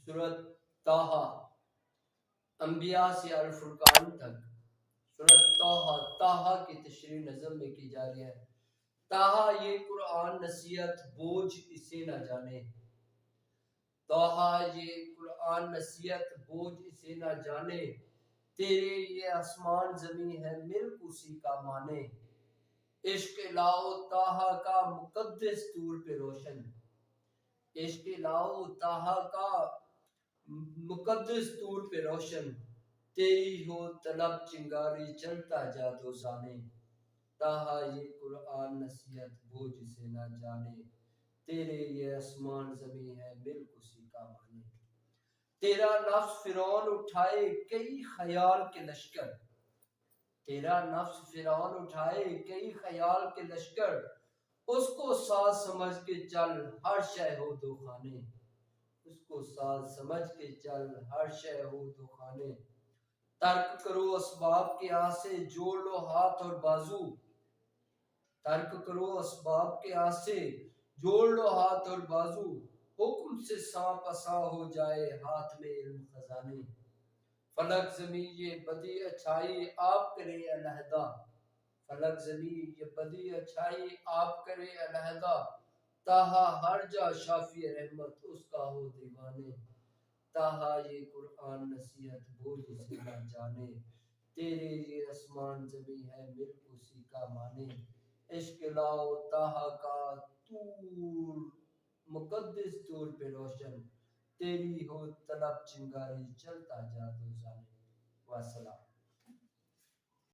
سورۃ طٰہٰ، انبیاء سے الفرقان تک۔ سورۃ طٰہٰ کی تشریح نظم میں کی جا رہی ہے۔ طٰہٰ یہ قرآن نصیحت بوجھ اسے نہ جانے، طٰہٰ یہ قرآن نصیحت بوجھ اسے نہ جانے، تیرے یہ آسمان زمین ہے ملک اسی کا مانے۔ عشق لاؤ طٰہٰ کا مقدس طور پہ روشن، عشق لاؤ طٰہٰ کا مقدس طور پہ روشن، تیری ہو طلب چنگاری چلتا جا دوزانے۔ طٰہٰ یہ قرآن نصیحت بوجھ اسے نہ جانے، تیرے یہ آسمان زمین ہے ملک اسی کا مانے۔ تیرا نفس فرعون اٹھائے کئی خیال کے لشکر، تیرا نفس فرعون اٹھائے کئی خیال کے لشکر، اس کو ساز سمجھ کے چل ہر شے ہو دو خانے، اس کو ساز سمجھ کے چل ہر شے ہو دو خانے۔ ترک کرو اسباب کے آسے جوڑ لو ہاتھ اور بازو، ترک کرو اسباب کے آسے جوڑ لو ہاتھ اور بازو، حکم سے سانپ آساں ہو جائے ہاتھ میں علم خزانے۔ فلک زمین یہ بدی اچھائی آپ کرے علیحدہ، فلک زمین یہ بدی اچھائی آپ کرے علیحدہ، طٰہٰ ہر جا شافی رحمت اس کا ہو دیوانے۔ طٰہٰ یہ قرآن نصیحت بوجھ اسے نہ جانے، تیرے یہ آسمان زمین ہے ملک اسی کا مانے۔ عشق لاؤ طٰہٰ کا طور مقدس طور پہ روشن، تیری ہو طلب چنگاری چلتا جا دوزانے۔ والسلام۔